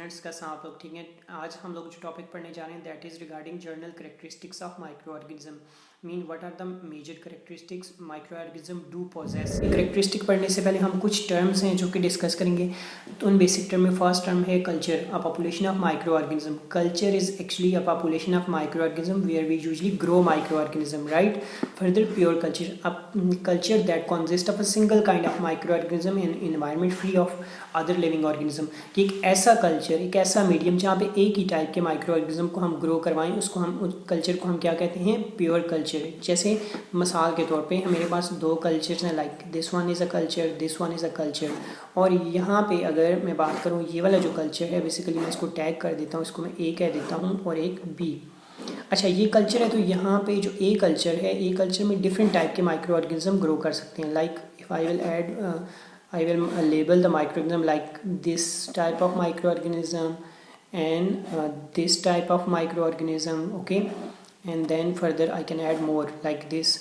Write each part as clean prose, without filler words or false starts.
Students का साथ लोग ठीक है। आज हम लोग जो टॉपिक पढ़ने जा रहे हैं that is regarding general characteristics of micro organism. Mean what are the major characteristics microorganism do possess. Characteristic पढ़ने से पहले हम कुछ टर्म्स हैं जो कि डिस्कस करेंगे। तो उन बेसिक टर्म में फर्स्ट टर्म है culture, a population of micro organism. Culture is actually a population of micro organism where we usually grow microorganism, right. Further pure culture, a culture that consist of a single kind of micro organism in environment free of other living organism. कि एक ऐसा culture, एक ऐसा medium जहाँ पे एक ही type के micro organism को हम ग्रो करवाएं, उसको हम उस कल्चर को हम क्या कहते हैं, प्योर कल्चर। जैसे मिसाल के तौर पे मेरे पास दो कल्चर्स हैं, like this one is a culture, this one is a culture. और यहाँ पे अगर मैं बात करूँ ये वाला जो कल्चर है, बेसिकली मैं इसको टैग कर देता हूँ, इसको मैं ए कह देता हूँ और एक बी। अच्छा, ये कल्चर है तो यहाँ पे जो ए कल्चर है, ए कल्चर में डिफरेंट टाइप के माइक्रो ऑर्गेनिज्म ग्रो कर सकते हैं। Like if I will add I will label the microorganism like this type of microorganism and this type of microorganism, okay, and then further I can add more like this.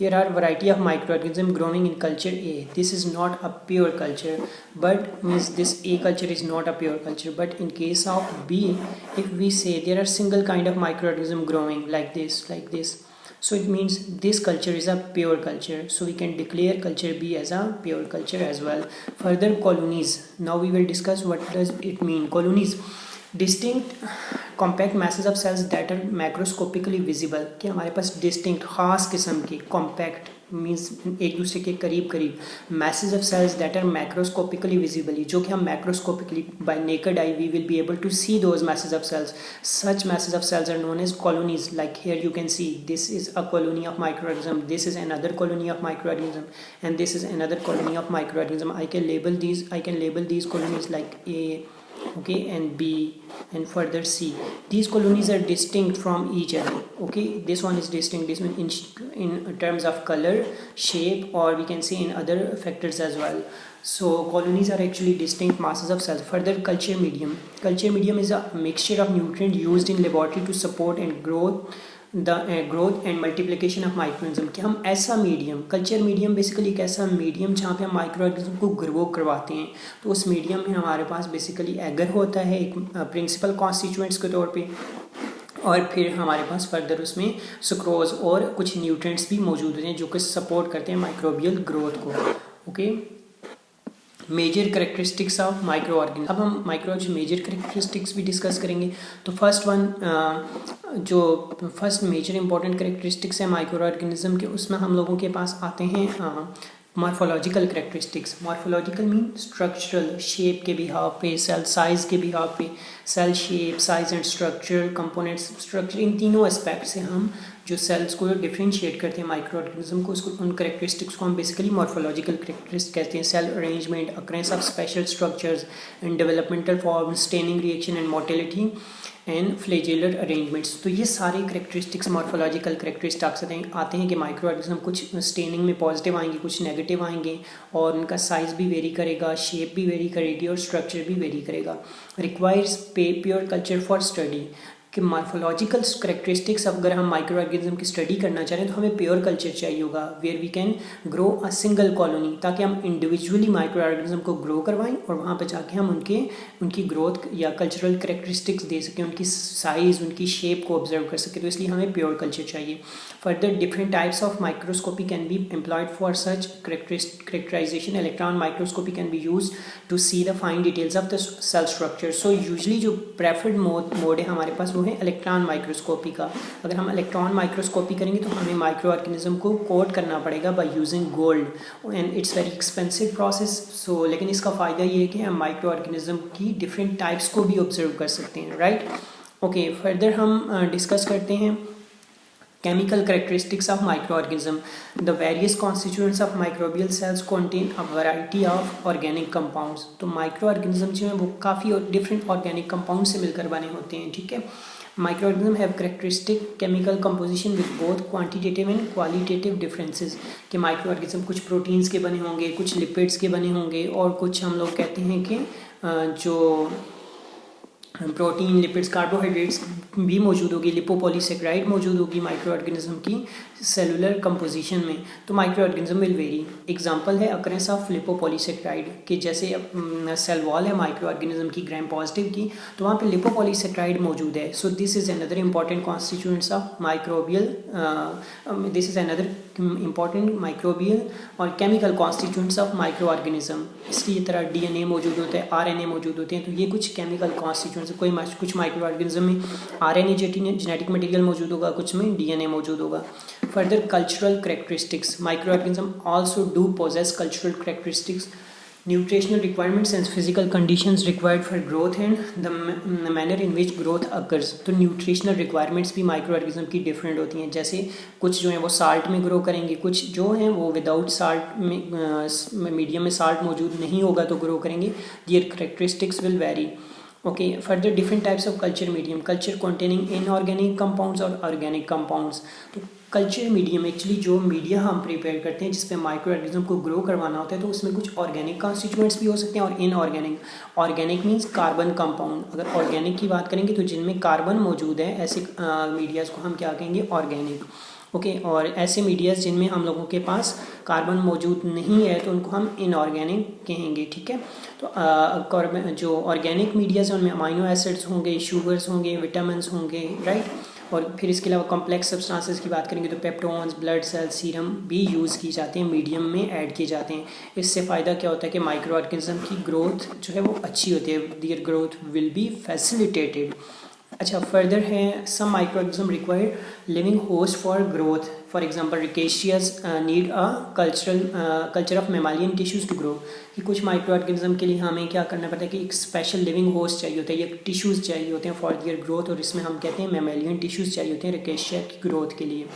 There are variety of microorganism growing in culture A. This is not a pure culture, but means this A culture is not a pure culture. But in case of B, if we say there are single kind of microorganism growing like this, so it means this culture is a pure culture. So we can declare culture B as a pure culture as well. Further, colonies. Now we will discuss what does it mean. Colonies, distinct compact masses of cells that are macroscopically visible. कि हमारे पास distinct खास किस्म की compact means एक दूसरे के करीब करीब masses of cells that are macroscopically visibly, जो कि हम macroscopically by naked eye we will be able to see those masses of cells. Such masses of cells are known as colonies. Like here you can see this is a colony of microorganism, this is another colony of microorganism, and this is another colony of microorganism. I can label these colonies like A, okay, and B, and further C. These colonies are distinct from each other, okay. This one is distinct, this one in terms of color, shape, or we can say in other factors as well. So colonies are actually distinct masses of cells. Further, culture medium. Culture medium is a mixture of nutrient used in laboratory to support and growth and multiplication of microorganism. कि हम ऐसा medium, culture medium basically एक ऐसा medium जहाँ पे हम micro organism को grow करवाते हैं। तो उस मीडियम में हमारे पास बेसिकली एगर होता है एक प्रिंसिपल कॉन्स्टिट्यूएंट्स के तौर पे, और फिर हमारे पास फर्दर उसमें सुक्रोज और कुछ न्यूट्रिएंट्स भी मौजूद होते हैं जो कि सपोर्ट करते हैं माइक्रोबियल ग्रोथ को, okay. Major characteristics of micro organism. अब हम माइक्रो मेजर करेक्टरिस्टिक्स भी डिस्कस करेंगे। तो जो फर्स्ट मेजर इंपॉर्टेंट करेक्टरिस्टिक्स है माइक्रो ऑर्गेनिज्म के, उसमें हम लोगों के पास आते हैं morphological characteristics. Morphological mean structural, shape के बिहाव पे, सेल साइज के बिहाव पे, cell shape, size and structure, components, structure, इन तीनों एस्पेक्ट से हम जो सेल्स को डिफ्रेंशिएट करते हैं माइक्रो ऑर्गेनिज्म को, उसको उन करेक्टरिस्टिक्स को हम बेसिकली मॉर्फोलॉजिकल करेक्टरिस्टिक्स कहते हैं। Cell arrangement, occurrence of special structures and developmental form, staining reaction and motility and flagellar arrangements. तो ये सारे करेक्टरिस्टिक्स मॉर्फोलॉजिकल करेक्टरिस्टिक्स आते हैं कि माइक्रो ऑर्गेनिज्म कुछ स्टेनिंग में पॉजिटिव आएंगे, कुछ नेगेटिव आएंगे, और उनका साइज भी वेरी करेगा, शेप भी वेरी करेगी और स्ट्रक्चर भी वेरी करेगा। Requires pure culture for study. कि मॉर्फोलॉजिकल करेक्टरिस्टिक्स अगर हम माइक्रो ऑर्गेनिज्म की स्टडी करना चाह रहे हैं तो हमें प्योर कल्चर चाहिए होगा where we can grow a single colony, ताकि हम इंडिविजुअली माइक्रो ऑर्गेनिज्म को ग्रो करवाएं और वहाँ पर जाके हम उनकी ग्रोथ या कल्चरल करेक्टरिस्टिक्स दे सकें, उनकी साइज़, उनकी शेप को ऑब्जर्व कर सकें। तो इसलिए हमें प्योर कल्चर चाहिए। Further, different types of microscopy can be employed for such characterization. Electron microscopy can be use to see the fine details of the cell structure. So usually जो preferred mode है हमारे पास वो है electron microscopy का। अगर हम electron microscopy करेंगे तो हमें माइक्रो ऑर्गेनिज्म को कोट करना पड़ेगा by using gold and it's very expensive process. So लेकिन इसका फ़ायदा ये है कि हम माइक्रो ऑर्गेनिज्म की डिफरेंट टाइप्स को भी ऑब्जर्व कर सकते हैं, राइट। ओके, फर्दर हम डिस्कस करते हैं chemical characteristics of microorganism. The various constituents of microbial cells contain a variety of organic compounds. तो microorganism जो है वो काफ़ी different organic compounds से मिलकर बने होते हैं, ठीक है। Microorganisms have characteristic chemical composition with both quantitative and qualitative differences. कि microorganism कुछ प्रोटीन्स के बने होंगे, कुछ लिपिड्स के बने होंगे, और कुछ हम लोग कहते हैं कि जो प्रोटीन, लिपिड्स, कार्बोहाइड्रेट्स भी मौजूद होगी, लिपोपॉलीसेक्राइड मौजूद होगी माइक्रो ऑर्गेनिज्म की सेलुलर कंपोजिशन में, तो micro organism will very. Example है अकरेंस ऑफ लिपोपॉलीसेक्राइड कि जैसे सेल वॉल है माइक्रो ऑर्गेनिज्म की ग्राम पॉजिटिव की, तो वहाँ पे लिपोपॉलीसेक्राइड मौजूद है। So this is another important constituents of microbial, this is another important microbial और chemical constituents of micro organism. इसकी तरह डीएनए मौजूद होता है, आरएनए मौजूद होते हैं, तो ये कुछ केमिकल कॉन्स्टिट्यूएंट्स, कुछ माइक्रो ऑर्गेनिज्म में आरएनए जेनेटिक मटेरियल मौजूद होगा, कुछ में डीएनए मौजूद होगा। Further, cultural characteristics. Microorganisms also do possess cultural characteristics, nutritional requirements and physical conditions required for growth and the manner in which growth occurs. तो nutritional requirements भी micro organism की different होती हैं। जैसे कुछ जो हैं वो साल्ट में ग्रो करेंगे, कुछ जो हैं वो विदाउट साल्ट में, मीडियम में साल्ट मौजूद नहीं होगा तो ग्रो करेंगे। Their characteristics will vary. Okay, further different types of culture medium, culture containing inorganic compounds और ऑर्गेनिक कंपाउंड्स। तो कल्चर मीडियम एक्चुअली जो मीडिया हम प्रिपेयर करते हैं जिसपे माइक्रो ऑर्गेनिज्म को ग्रो करवाना होता है, तो उसमें कुछ ऑर्गेनिक कॉन्स्टिट्यूएंट्स भी हो सकते हैं और inorganic. Organic means carbon compound. अगर ऑर्गेनिक की बात करेंगे तो जिनमें कार्बन मौजूद है ऐसे मीडियाज़ को हम क्या कहेंगे, ऑर्गेनिक। ओके, और ऐसे मीडियाज़ जिनमें हम लोगों के पास कार्बन मौजूद नहीं है तो उनको हम इनऑर्गेनिक कहेंगे। ठीक है, तो जो ऑर्गेनिक मीडियाज़ हैं उनमें अमाइनो एसिड्स होंगे, शुगर्स होंगे, विटामिन्स होंगे, राइट। और फिर इसके अलावा कॉम्प्लेक्स सब्सटेंसेस की बात करेंगे तो पेप्टोन्स, ब्लड सेल्स, सीरम भी यूज़ की जाते हैं, मीडियम में ऐड किए जाते हैं। इससे फ़ायदा क्या होता है कि माइक्रो ऑर्गेनिज्म की ग्रोथ जो है वो अच्छी होती है, their growth will be facilitated. अच्छा, फर्दर है some micro organism require living host for growth. For example rickettsias need a culture of mammalian tissues to grow, कि कुछ माइक्रो ऑर्गेनिज्म के लिए हमें क्या करना पड़ता है कि एक स्पेशल लिविंग होस्ट चाहिए होता है, ये टिश्यूज़ चाहिए होते हैं फॉर दियर ग्रोथ, और इसमें हम कहते हैं मेमालियन टिश्यूज़ चाहिए होते हैं रिकेशिया की ग्रोथ के लिए।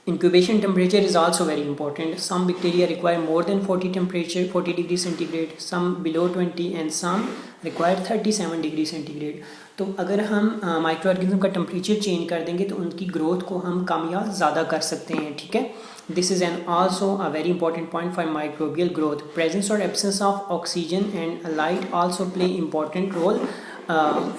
Incubation temperature is also very important. Some bacteria require more than 40 degree centigrade, some below 20 and some require 37 degree centigrade. तो अगर हम माइक्रो ऑर्गेनिज्म का टेम्परेचर चेंज कर देंगे तो उनकी ग्रोथ को हम कम या ज़्यादा कर सकते हैं। ठीक है, this is an also a very important point for microbial growth. Presence और absence of oxygen and light also play important role.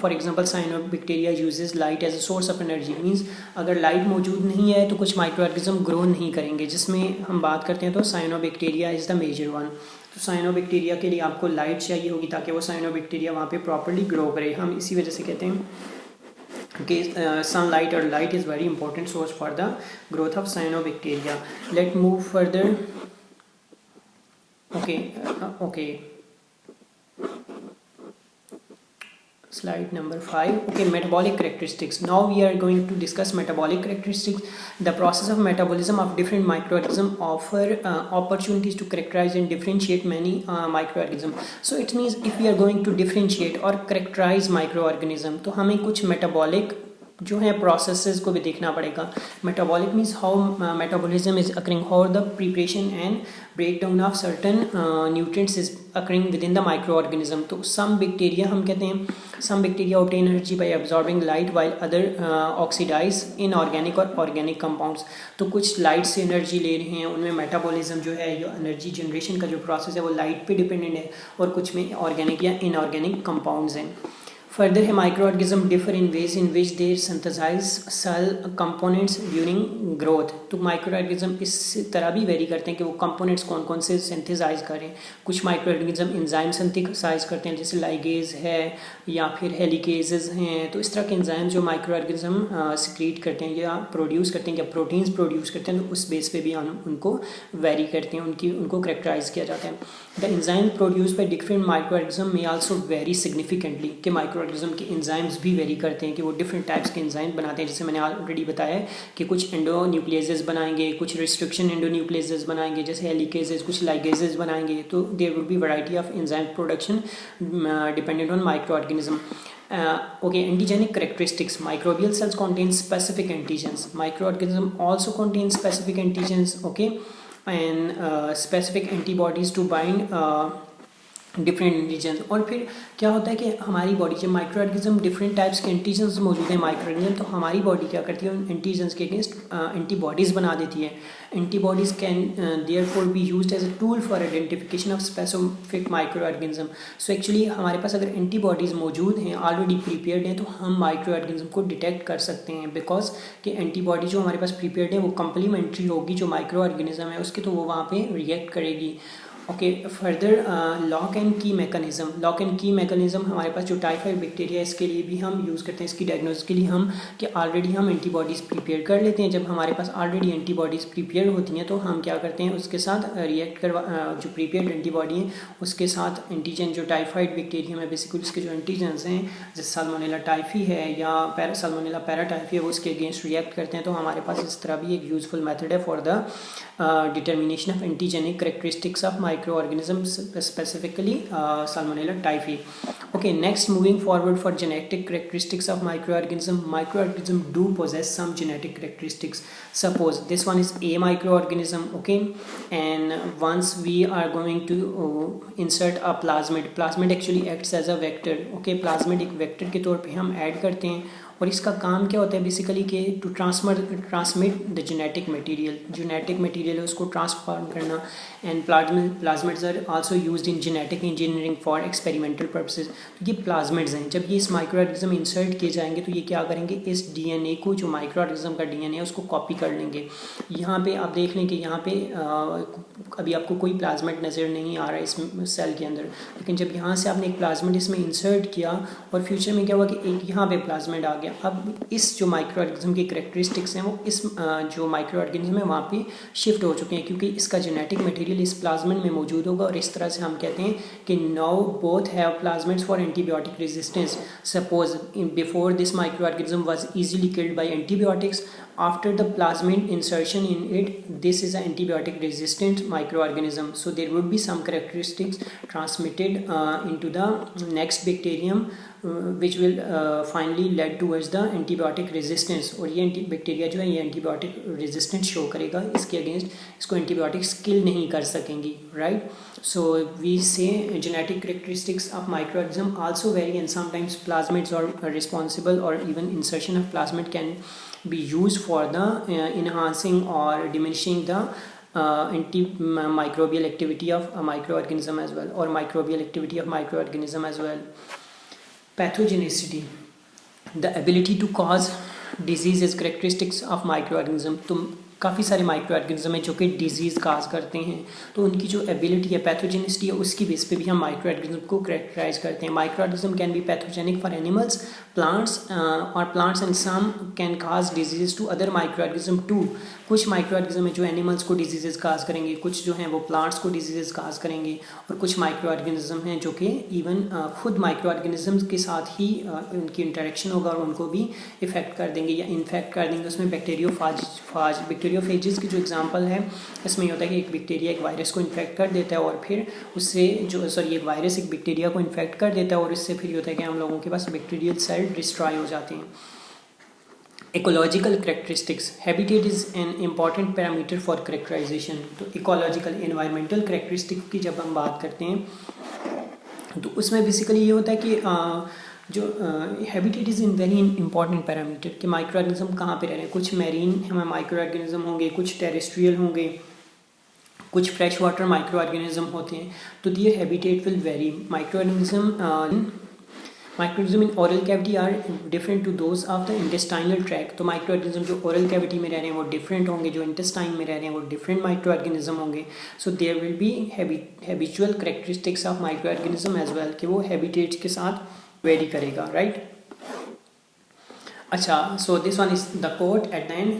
For example cyanobacteria uses light as a source of energy, means अगर light मौजूद नहीं है तो कुछ micro organism grow नहीं करेंगे, जिसमें हम बात करते हैं तो cyanobacteria is the major one. तो साइनोबैक्टीरिया के लिए आपको लाइट चाहिए होगी ताकि वो साइनोबैक्टीरिया वहाँ पे प्रॉपर्ली ग्रो करे। हम इसी वजह से कहते हैं कि सनलाइट और light is very important source for the growth of cyanobacteria. Let move further. Okay, slide number 5. Okay, metabolic characteristics. Now we are going to discuss metabolic characteristics. The process of metabolism of different microorganisms offer opportunities to characterize and differentiate many microorganisms. So it means if we are going to differentiate or characterize microorganism, तो हमें कुछ metabolic जो है processes को भी देखना पड़ेगा। Metabolic means how metabolism is occurring, how the preparation and break down of certain nutrients is occurring within the micro organism. तो सम बैक्टीरिया हम कहते हैं, some bacteria obtain energy by absorbing light while other oxidize inorganic और organic compounds. तो कुछ light से energy ले रहे हैं, उनमें मेटाबॉलिज्म जो है, जो एनर्जी जनरेशन का जो प्रोसेस है वो लाइट पे डिपेंडेंट है, और कुछ में ऑर्गेनिक या इनऑर्गेनिक कंपाउंड्स हैं। फर्दर है micro organism differ in ways in which their synthesize cell components during growth. तो माइक्रो ऑर्गेनिज्म इस तरह भी वेरी करते हैं कि वो कंपोनेंट्स कौन कौन से सिंथेसाइज करें। कुछ माइक्रो ऑर्गेनिज्म एंजाइम सिंथेसाइज करते हैं, जैसे लाइगेज है या फिर हेलिकेजेस हैं। तो इस तरह के एंजाइम जो माइक्रो ऑर्गेनिज्म सिक्रीट करते हैं या प्रोड्यूस करते हैं या प्रोटीन्स प्रोड्यूस करते हैं, तो उस बेस पे भी हम उनको वेरी करते हैं, उनको करेक्टराइज किया जाता है। The enzyme produce by different micro organism में आल्सो वेरी सिग्निफिकेंटली, कि माइक्रो ऑर्गेनिज्म के एंजाइम्स भी वेरी करते हैं कि वो डिफरेंट टाइप्स के एंजाइम बनाते हैं। जैसे मैंने ऑलरेडी बताया है कि कुछ एंडोन्यूक्लियसेस बनाएंगे, कुछ रिस्ट्रिक्शन एंडोन्यूक्लियसेस बनाएंगे, जैसे हेलिकेजेस, कुछ लाइगेजेस बनाएंगे। तो there will be variety of enzyme production dependent on micro organism. Okay, antigenic characteristics. Microbial cells contain specific antigens. Microorganism also contain specific antigens, okay, and specific antibodies to bind different antigen. और फिर क्या होता है कि हमारी body जब micro organism different types के antigens मौजूद हैं माइक्रो ऑर्गेनिज्म, तो हमारी बॉडी क्या करती है उन एंटीजन्स के अगेंस्ट एंटीबॉडीज़ बना देती है। Antibodies can therefore be used as a tool for identification of specific micro organism. So actually हमारे पास अगर एंटीबॉडीज़ मौजूद हैं, ऑलरेडी प्रिपेयर्ड हैं, तो हम माइक्रो ऑर्गेनिज्म को डिटेक्ट कर सकते हैं, बिकॉज कि एंटीबॉडी जो हमारे पास प्रिपेयर्ड है वो कंप्लीमेंट्री होगी जो माइक्रो ऑर्गेनिज्म है उसकी, तो वो वहाँ पे रिएक्ट करेगी। ओके, फर्दर लॉक एंड की मैकेनिज्म। लॉक एंड की मैकेनिज्म हमारे पास जो टाइफाइड बैक्टीरिया है इसके लिए भी हम यूज़ करते हैं, इसकी डायग्नोसिस के लिए हम कि ऑलरेडी हम एंटीबॉडीज़ प्रिपेयर कर लेते हैं। जब हमारे पास ऑलरेडी एंटीबॉडीज़ प्रिपेयर होती हैं तो हम क्या करते हैं उसके साथ रिएक्ट करवा जो प्रिपेयर्ड एंटीबॉडी है उसके साथ एंटीजन जो टाइफाइड बैक्टीरिया में बेसिकली उसके जो एंटीजन्स हैं जैसे साल्मोनेला टाइफी है या साल्मोनेला पैराटाइफी है वो उसके अगेंस्ट रिएक्ट करते हैं। तो हमारे पास इस तरह भी एक यूज़फुल मेथड है for the determination of antigenic characteristics of microorganisms, specifically Salmonella typhi. Okay, next moving forward for genetic characteristics of microorganism. Microorganism do possess some genetic characteristics. Suppose this one is a microorganism, okay, and once we are going to insert a plasmid. Plasmid actually acts as a vector. Okay, plasmid एक vector के तौर पे हम add करते हैं और इसका काम क्या होता है बेसिकली कि to transmit the genetic material है उसको ट्रांसफॉर्म करना। And plasmids are also used in genetic engineering for experimental purposes. तो ये प्लाज्मिड्स हैं, जब ये इस माइक्रो ऑर्गेनिज्म इंसर्ट किए जाएंगे तो ये क्या करेंगे, इस डीएनए को जो माइक्रो ऑर्गेनिज्म का डीएनए है उसको कॉपी कर लेंगे। यहाँ पे आप देख लें कि यहाँ पे अभी आपको कोई प्लाज्मिड नज़र नहीं आ रहा है इस सेल के अंदर, लेकिन जब यहाँ से आपने एक प्लाज्मिड इसमें इंसर्ट किया और फ्यूचर में क्या हुआ कि एक यहाँ पे प्लाज्मिड आ गया। अब इस जो माइक्रो ऑर्गेनिज्म की करैक्टरिस्टिक्स हैं वो इस जो माइक्रो ऑर्गेनिज्म है वहाँ पे शिफ्ट हो चुके हैं क्योंकि इसका जेनेटिक मटेरियल इस प्लाज्मिड में मौजूद होगा। और इस तरह से हम कहते हैं कि now both have plasmids for antibiotic resistance. Suppose before this micro organism was easily killed by antibiotics, after the plasmid insertion in it, this is an antibiotic resistant microorganism, so there would be some characteristics transmitted into the next bacterium which will finally lead towards the antibiotic resistance। और ये bacteria जो है ये antibiotic resistant show करेगा, इसके against इसको antibiotics किल नहीं कर सकेंगी, right. So we say genetic characteristics of microorganism also vary and sometimes plasmids are responsible or even insertion of plasmid can be used for the enhancing or diminishing the antimicrobial activity of a microorganism as well, or microbial activity of microorganism as well. Pathogenicity, the ability to cause disease is characteristics of microorganism। तो काफ़ी सारे micro organism हैं जो कि disease काज करते हैं, तो उनकी जो एबिलिटी है पैथोजेनिसिटी है उसकी बेस पे भी हम माइक्रो ऑर्गेनिज्म को कैरेक्टराइज करते हैं। Micro organism can be pathogenic for animals, plants और plants and some can cause disease to other micro organism too. कुछ माइक्रो ऑर्गेनिज्म है जो एनिमल्स को डिजीज़ काज करेंगे, कुछ जो हैं वो प्लांट्स को डिजीज़ काज करेंगे, और कुछ माइक्रो ऑर्गेनिज्म हैं जो कि इवन खुद माइक्रो ऑर्गेनिज्म के साथ ही उनकी इंटरेक्शन होगा और उनको भी इफेक्ट कर देंगे या इन्फेक्ट कर देंगे। उसमें बैक्टीरियोफेजेस की जो एग्जांपल है इसमें ये होता है कि एक बैक्टीरिया एक वायरस को इन्फेक्ट कर देता है और फिर उससे जो एक वायरस एक बैक्टीरिया को इन्फेक्ट कर देता है और इससे फिर ये होता है कि हम लोगों के पास बैक्टीरियल सेल डिस्ट्रॉय हो जाते हैं। Ecological characteristics, habitat is an important parameter for characterization. तो इकोलॉजिकल एनवायरमेंटल करेक्टरिस्टिक की जब हम बात करते हैं तो उसमें बेसिकली ये होता है कि जो habitat is in very important parameter कि माइक्रो ऑर्गेनिज्म कहाँ पे रह रहे हैं। कुछ मैरीन हमें माइक्रो ऑर्गेनिज्म होंगे, कुछ टेरेस्ट्रियल होंगे, कुछ फ्रेश वाटर माइक्रो ऑर्गेनिज्म होते हैं, तो their habitat will vary. Microorganism in oral cavity are different to those of the intestinal tract. तो माइक्रो ऑर्गेनिज्म जो ओरल कैविटी में रह रहे हैं वो डिफरेंट होंगे, जो इंटेस्टाइन में रह रहे हैं वो डिफरेंट माइक्रो ऑर्गेनिज्म होंगे। So there will be habitual characteristics of micro organism as well कि वो हैबिटेट्स के साथ वेरी करेगा, राइट। अच्छा, so this one is the coat at the and.